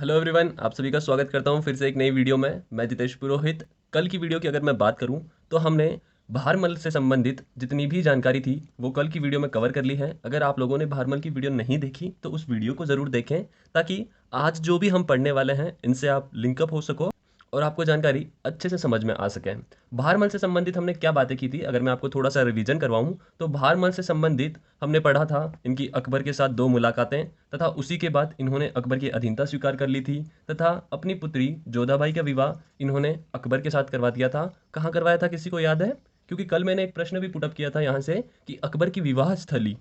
Hello everyone, आप सभी का स्वागत करता हूं फिर से एक नई वीडियो में। मैं जितेश पुरोहित। कल की वीडियो की अगर मैं बात करूं तो हमने भारमल से संबंधित जितनी भी जानकारी थी वो कल की वीडियो में कवर कर ली है। अगर आप लोगों ने भारमल की वीडियो नहीं देखी तो उस वीडियो को ज़रूर देखें, ताकि आज जो भी हम पढ़ने वाले हैं इनसे आप लिंकअप हो सको और आपको जानकारी अच्छे से समझ में आ सके। भारमल से संबंधित हमने क्या बातें की थी, अगर मैं आपको थोड़ा सा रिवीजन करवाऊं तो भारमल से संबंधित हमने पढ़ा था इनकी अकबर के साथ 2 मुलाकातें, तथा उसी के बाद इन्होंने अकबर की अधीनता स्वीकार कर ली थी, तथा अपनी पुत्री जोधाबाई का विवाह इन्होंने अकबर के साथ करवा दिया था। कहाँ करवाया था, किसी को याद है? क्योंकि कल मैंने एक प्रश्न भी पुटअप किया था यहाँ से कि अकबर की विवाह स्थली,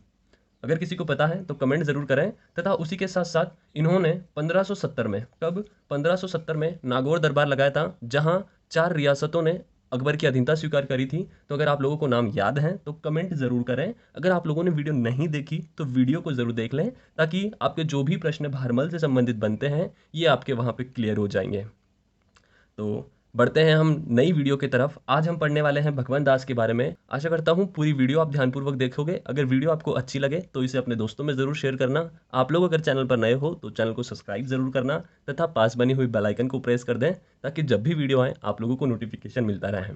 अगर किसी को पता है तो कमेंट जरूर करें। तथा उसी के साथ साथ इन्होंने 1570 में, कब, 1570 में नागौर दरबार लगाया था, जहां 4 रियासतों ने अकबर की अधीनता स्वीकार करी थी। तो अगर आप लोगों को नाम याद है तो कमेंट जरूर करें। अगर आप लोगों ने वीडियो नहीं देखी तो वीडियो को जरूर देख लें, ताकि आपके जो भी प्रश्न भारमल से संबंधित बनते हैं ये आपके वहां पे क्लियर हो जाएंगे। तो बढ़ते हैं हम नई वीडियो की तरफ। आज हम पढ़ने वाले हैं भगवान दास के बारे में। आशा करता हूँ पूरी वीडियो आप ध्यानपूर्वक देखोगे। अगर वीडियो आपको अच्छी लगे तो इसे अपने दोस्तों में ज़रूर शेयर करना। आप लोग अगर चैनल पर नए हो तो चैनल को सब्सक्राइब ज़रूर करना, तथा पास बनी हुई बेल आइकन को प्रेस कर दें, ताकि जब भी वीडियो आए आप लोगों को नोटिफिकेशन मिलता रहे।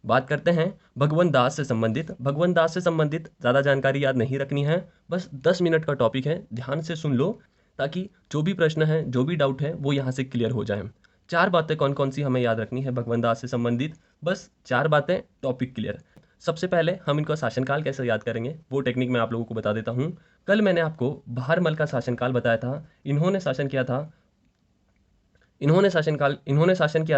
बात करते हैं भगवंत दास से संबंधित। भगवंत दास से संबंधित ज़्यादा जानकारी याद नहीं रखनी है, बस 10 मिनट का टॉपिक है, ध्यान से सुन लो, ताकि जो भी प्रश्न है, जो भी डाउट है वो यहाँ से क्लियर हो जाए। 4 बातें कौन कौन सी हमें याद रखनी है भगवंत दास से संबंधित, बस 4 बातें, टॉपिक क्लियर। सबसे पहले हम इनका शासनकाल कैसे याद करेंगे वो टेक्निक मैं आप लोगों को बता देता हूँ। कल मैंने आपको भारमल का शासनकाल बताया था। इन्होंने शासन किया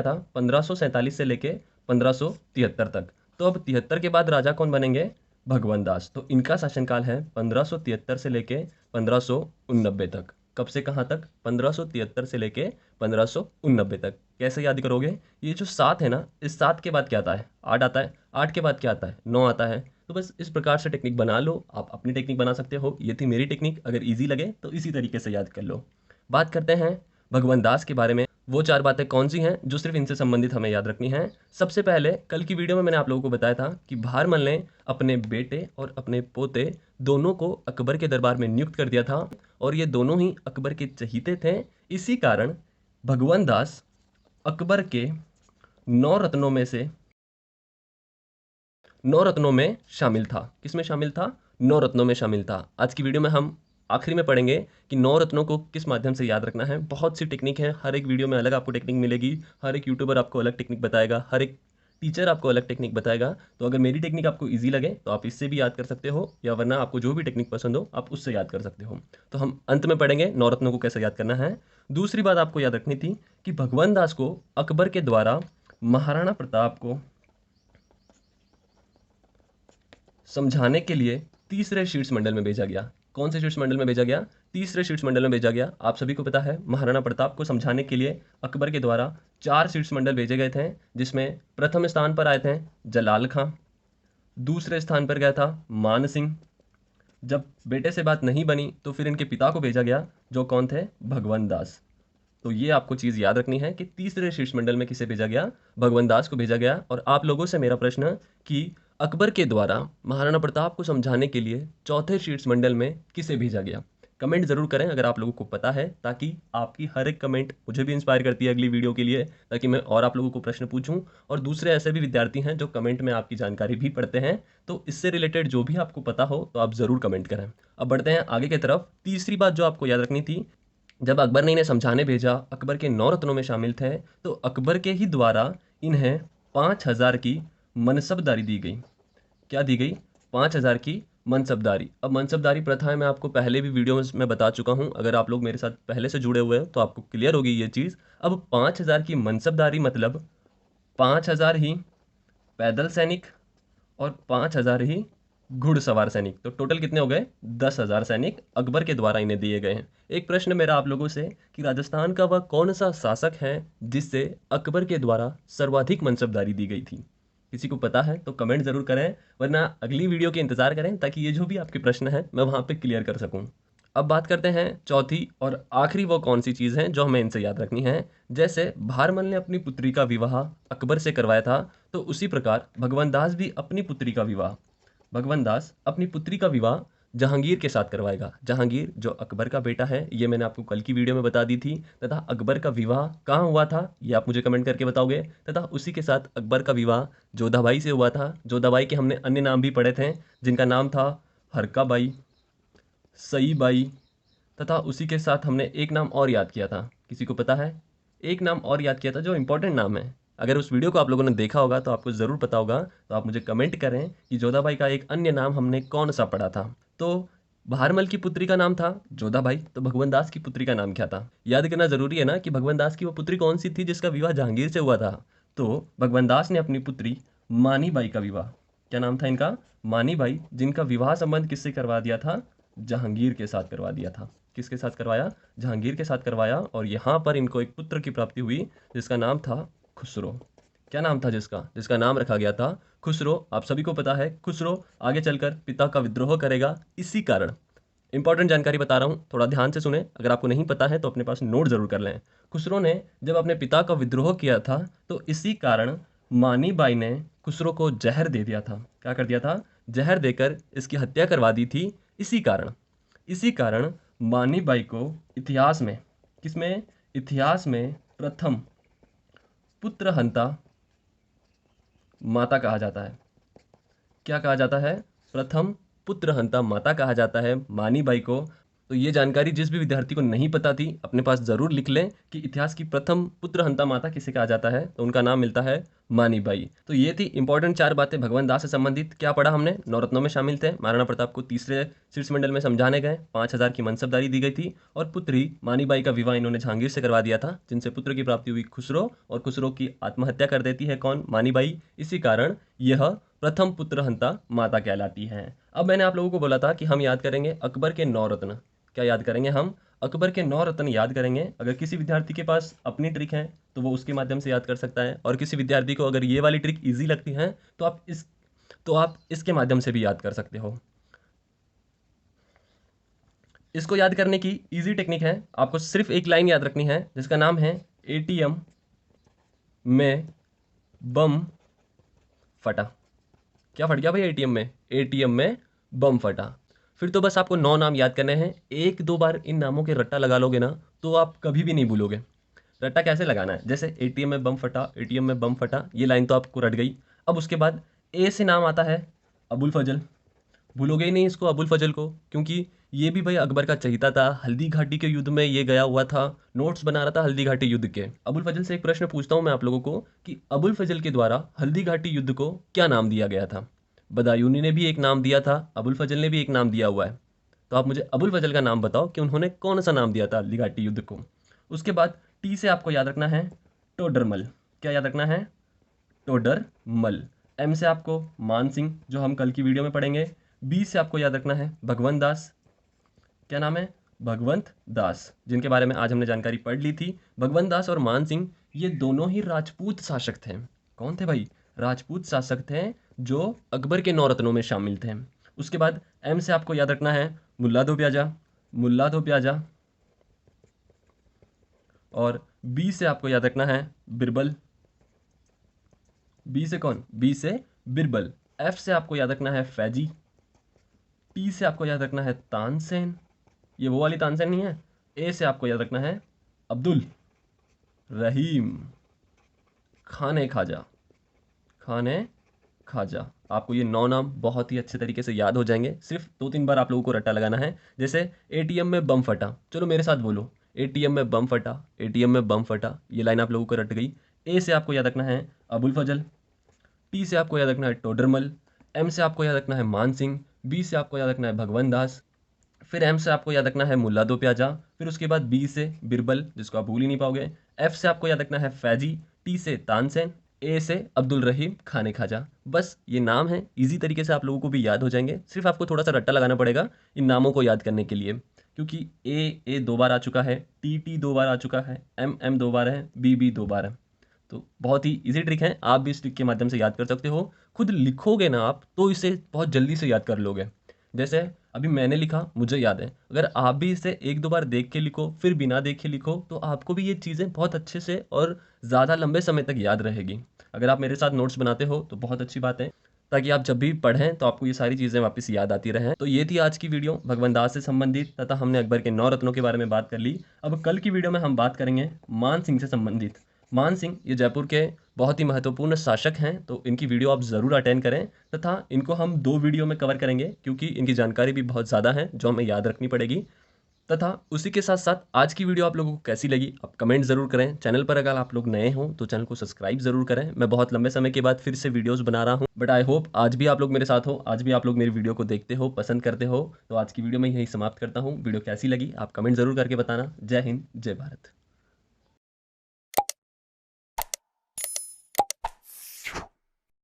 था 1547 से लेके 1573 तक। तो अब 73 के बाद राजा कौन बनेंगे? भगवंत दास। तो इनका शासनकाल है 1573 से लेके 1589 तक। कब से कहाँ तक? 1573 से लेके 1589 तक। कैसे याद करोगे? ये जो 7 है ना, इस 7 के बाद क्या आता है? 8 आता है। 8 के बाद क्या आता है? 9 आता है। तो बस इस प्रकार से टेक्निक बना लो। आप अपनी टेक्निक बना सकते हो, ये थी मेरी टेक्निक। अगर इजी लगे तो इसी तरीके से याद कर लो। बात करते हैं भगवंत दास के बारे में। वो 4 बातें कौन सी हैं जो सिर्फ इनसे संबंधित हमें याद रखनी है? सबसे पहले, कल की वीडियो में मैंने आप लोगों को बताया था कि भारमल ने अपने बेटे और अपने पोते दोनों को अकबर के दरबार में नियुक्त कर दिया था, और ये दोनों ही अकबर के चहीते थे। इसी कारण भगवंत दास अकबर के 9 रत्नों में से 9 रत्नों में शामिल था। किसमें शामिल था? 9 रत्नों में शामिल था। आज की वीडियो में हम आखिरी में पढ़ेंगे कि 9 रत्नों को किस माध्यम से याद रखना है। बहुत सी टेक्निक है, हर एक वीडियो में अलग आपको टेक्निक मिलेगी। हर एक यूट्यूबर आपको अलग टेक्निक बताएगा, हर एक टीचर आपको अलग टेक्निक बताएगा। तो अगर मेरी टेक्निक आपको ईजी लगे तो आप इससे भी याद कर सकते हो, या वरना आपको जो भी टेक्निक पसंद हो आप उससे याद कर सकते हो। तो हम अंत में पढ़ेंगे 9 रत्नों को कैसे याद करना है। दूसरी बात आपको याद रखनी थी कि भगवंत दास को अकबर के द्वारा महाराणा प्रताप को समझाने के लिए तीसरे शीर्ष मंडल में भेजा गया। कौन से शीर्ष मंडल में भेजा गया? तीसरे शीर्ष मंडल में भेजा गया। आप सभी को पता है महाराणा प्रताप को समझाने के लिए अकबर के द्वारा 4 शीर्ष मंडल भेजे गए थे, जिसमें प्रथम स्थान पर आए थे जलाल खां, दूसरे स्थान पर गया था मान सिंह। जब बेटे से बात नहीं बनी तो फिर इनके पिता को भेजा गया, जो कौन थे? भगवंत दास। तो ये आपको चीज़ याद रखनी है कि तीसरे शीर्ष मंडल में किसे भेजा गया? भगवंत दास को भेजा गया। और आप लोगों से मेरा प्रश्न कि अकबर के द्वारा महाराणा प्रताप को समझाने के लिए चौथे शीर्ष मंडल में किसे भेजा गया? कमेंट जरूर करें अगर आप लोगों को पता है, ताकि आपकी हर एक कमेंट मुझे भी इंस्पायर करती है अगली वीडियो के लिए, ताकि मैं और आप लोगों को प्रश्न पूछूं। और दूसरे ऐसे भी विद्यार्थी हैं जो कमेंट में आपकी जानकारी भी पढ़ते हैं, तो इससे रिलेटेड जो भी आपको पता हो तो आप ज़रूर कमेंट करें। अब बढ़ते हैं आगे की तरफ। तीसरी बात जो आपको याद रखनी थी, जब अकबर ने इन्हें समझाने भेजा, अकबर के 9 रत्नों में शामिल थे, तो अकबर के ही द्वारा इन्हें 5,000 की मनसबदारी दी गई। क्या दी गई? 5,000 की मनसबदारी। अब मनसबदारी प्रथा है, मैं आपको पहले भी वीडियो में बता चुका हूं। अगर आप लोग मेरे साथ पहले से जुड़े हुए हैं तो आपको क्लियर होगी ये चीज़। अब 5,000 की मनसबदारी मतलब 5,000 ही पैदल सैनिक और 5,000 ही घुड़सवार सैनिक। तो टोटल कितने हो गए? 10,000 सैनिक अकबर के द्वारा इन्हें दिए गए हैं। एक प्रश्न मेरा आप लोगों से कि राजस्थान का वह कौन सा शासक है जिससे अकबर के द्वारा सर्वाधिक मनसबदारी दी गई थी? किसी को पता है तो कमेंट जरूर करें, वरना अगली वीडियो के इंतजार करें, ताकि ये जो भी आपके प्रश्न है मैं वहां पे क्लियर कर सकूं। अब बात करते हैं चौथी और आखिरी वो कौन सी चीज़ है जो हमें इनसे याद रखनी है। जैसे भारमल ने अपनी पुत्री का विवाह अकबर से करवाया था, तो उसी प्रकार भगवंत दास भी अपनी पुत्री का विवाह जहांगीर के साथ करवाएगा। जहांगीर जो अकबर का बेटा है, ये मैंने आपको कल की वीडियो में बता दी थी। तथा अकबर का विवाह कहाँ हुआ था ये आप मुझे कमेंट करके बताओगे। तथा उसी के साथ अकबर का विवाह जोधाबाई से हुआ था। जोधाबाई के हमने अन्य नाम भी पढ़े थे, जिनका नाम था हरकाबाई, सईबाई। तथा उसी के साथ हमने एक नाम और याद किया था, किसी को पता है? एक नाम और याद किया था जो इंपॉर्टेंट नाम है। अगर उस वीडियो को आप लोगों ने देखा होगा तो आपको ज़रूर पता होगा, तो आप मुझे कमेंट करें कि जोधाबाई का एक अन्य नाम हमने कौन सा पढ़ा था। तो बहारमल की पुत्री का नाम था जोधाबाई, तो भगवंत दास की पुत्री का नाम क्या था? याद करना जरूरी है ना कि भगवंत दास की वो पुत्री कौन सी थी जिसका विवाह जहांगीर से हुआ था। तो भगवंत दास ने अपनी पुत्री मानीबाई का विवाह, क्या नाम था इनका? मानीबाई, जिनका विवाह संबंध किससे करवा दिया था? जहांगीर के साथ करवा दिया था। किसके साथ करवाया? जहांगीर के साथ करवाया। और यहाँ पर इनको एक पुत्र की प्राप्ति हुई जिसका नाम था खुसरो। क्या नाम था जिसका नाम रखा गया था? खुसरो। आप सभी को पता है खुसरो आगे चलकर पिता का विद्रोह करेगा। इसी कारण इंपॉर्टेंट जानकारी बता रहा हूँ, थोड़ा ध्यान से सुने। अगर आपको नहीं पता है तो अपने पास नोट जरूर कर लें। खुसरो ने जब अपने पिता का विद्रोह किया था तो इसी कारण मानीबाई ने खुसरो को जहर दे दिया था। क्या कर दिया था? जहर देकर इसकी हत्या करवा दी थी। इसी कारण मानीबाई को इतिहास में, किसमें? इतिहास में प्रथम पुत्रहंता माता कहा जाता है। क्या कहा जाता है? प्रथम पुत्रहंता माता कहा जाता है मानीबाई को। तो ये जानकारी जिस भी विद्यार्थी को नहीं पता थी अपने पास जरूर लिख लें कि इतिहास की प्रथम पुत्रहंता माता किसे कहा जाता है, तो उनका नाम मिलता है मानीबाई। तो ये थी इंपॉर्टेंट 4 बातें भगवंत दास से संबंधित। क्या पढ़ा हमने? नवरत्नों में शामिल थे। महाराणा प्रताप को तीसरे शीर्षमंडल में समझाने गए, 5000 की मनसबदारी दी गई थी और पुत्री मानीबाई का विवाह इन्होंने जहांगीर से करवा दिया था, जिनसे पुत्र की प्राप्ति हुई खुसरो, और खुसरो की आत्महत्या कर देती है कौन? मानीबाई। इसी कारण यह प्रथम पुत्रहंता माता कहलाती है। अब मैंने आप लोगों को बोला था कि हम याद करेंगे अकबर के 9 रत्न। क्या याद करेंगे? हम अकबर के 9 रत्न याद करेंगे। अगर किसी विद्यार्थी के पास अपनी ट्रिक है तो वो उसके माध्यम से याद कर सकता है, और किसी विद्यार्थी को अगर ये वाली ट्रिक इजी लगती है तो आप इसके माध्यम से भी याद कर सकते हो। इसको याद करने की इजी टेक्निक है, आपको सिर्फ एक लाइन याद रखनी है जिसका नाम है एटीएम में बम फटा। क्या फट गया भाई एटीएम में? एटीएम में बम फटा। फिर तो बस आपको 9 नाम याद करने हैं। 1-2 बार इन नामों के रट्टा लगा लोगे ना तो आप कभी भी नहीं भूलोगे। रट्टा कैसे लगाना है? जैसे एटीएम में बम फटा, एटीएम में बम फटा, ये लाइन तो आपको रट गई। अब उसके बाद ए से नाम आता है अबुल फजल। भूलोगे ही नहीं इसको, अबुल फजल को, क्योंकि ये भी भाई अकबर का चहीता था। हल्दी घाटी के युद्ध में ये गया हुआ था, नोट्स बना रहा था हल्दी घाटी युद्ध के। अबुल फजल से एक प्रश्न पूछता हूं मैं आप लोगों को कि अबुल फजल के द्वारा हल्दी घाटी युद्ध को क्या नाम दिया गया था? बदायूनी ने भी एक नाम दिया था, अबुल फजल ने भी एक नाम दिया हुआ है। तो आप मुझे अबुल फजल का नाम बताओ कि उन्होंने कौन सा नाम दिया था हल्दी घाटी युद्ध को। उसके बाद टी से आपको याद रखना है टोडरमल। क्या याद रखना है? टोडरमल। एम से आपको मान सिंह, जो हम कल की वीडियो में पढ़ेंगे। बी से आपको याद रखना है भगवंत दास। क्या नाम है? भगवंत दास, जिनके बारे में आज हमने जानकारी पढ़ ली थी। भगवंत दास और मान सिंह ये दोनों ही राजपूत शासक थे। कौन थे भाई? राजपूत शासक थे जो अकबर के 9 रत्नों में शामिल थे। उसके बाद एम से आपको याद रखना है मुल्ला दो प्याजा। मुल्ला दो प्याजा। और बी से आपको याद रखना है बिरबल। बी से कौन? बी से बिरबल। एफ से आपको याद रखना है फैजी। टी से आपको याद रखना है तानसेन, ये वो वाली तानसेन नहीं है। ए से आपको याद रखना है अब्दुल रहीम खाने खाजा। खाने खाजा। आपको ये 9 नाम बहुत ही अच्छे तरीके से याद हो जाएंगे, सिर्फ 2-3 बार आप लोगों को रट्टा लगाना है। जैसे एटीएम में बम फटा, चलो मेरे साथ बोलो, एटीएम में बम फटा, एटीएम में बम फटा। ये लाइन आप लोगों को रट गई। ए से आपको याद रखना है अबुल फजल। टी से आपको याद रखना है टोडरमल। एम से आपको याद रखना है मान सिंह। बी से आपको याद रखना है भगवंत दास। फिर एम से आपको याद रखना है मुल्ला दो प्याजा। फिर उसके बाद बी से बिरबल, जिसको आप भूल ही नहीं पाओगे। एफ से आपको याद रखना है फैजी। टी से तानसेन। ए से अब्दुल रहीम खाने खाजा। बस ये नाम है, इजी तरीके से आप लोगों को भी याद हो जाएंगे। सिर्फ आपको थोड़ा सा रट्टा लगाना पड़ेगा इन नामों को याद करने के लिए, क्योंकि ए 2 बार आ चुका है, टी 2 बार आ चुका है, एम 2 बार है, बी 2 बार है। तो बहुत ही इजी ट्रिक है, आप भी इस ट्रिक के माध्यम से याद कर सकते हो। खुद लिखोगे ना आप तो इसे बहुत जल्दी से याद कर लोगे। जैसे अभी मैंने लिखा, मुझे याद है। अगर आप भी इसे 1-2 बार देख के लिखो, फिर बिना देखे लिखो, तो आपको भी ये चीज़ें बहुत अच्छे से और ज़्यादा लंबे समय तक याद रहेगी। अगर आप मेरे साथ नोट्स बनाते हो तो बहुत अच्छी बात है। ताकि आप जब भी पढ़ें तो आपको ये सारी चीज़ें वापस याद आती रहें। तो ये थी आज की वीडियो भगवान दास से संबंधित, तथा हमने अकबर के 9 रत्नों के बारे में बात कर ली। अब कल की वीडियो में हम बात करेंगे मान सिंह से संबंधित। मान सिंह ये जयपुर के बहुत ही महत्वपूर्ण शासक हैं, तो इनकी वीडियो आप ज़रूर अटेंड करें, तथा इनको हम 2 वीडियो में कवर करेंगे क्योंकि इनकी जानकारी भी बहुत ज़्यादा है जो हमें याद रखनी पड़ेगी। तथा उसी के साथ साथ आज की वीडियो आप लोगों को कैसी लगी आप कमेंट ज़रूर करें। चैनल पर अगर आप लोग नए हों तो चैनल को सब्सक्राइब ज़रूर करें। मैं बहुत लंबे समय के बाद फिर से वीडियोस बना रहा हूं, बट आई होप आज भी आप लोग मेरे साथ हो, आज भी आप लोग मेरी वीडियो को देखते हो, पसंद करते हो। तो आज की वीडियो में यही समाप्त करता हूँ। वीडियो कैसी लगी आप कमेंट ज़रूर करके बताना। जय हिंद, जय भारत।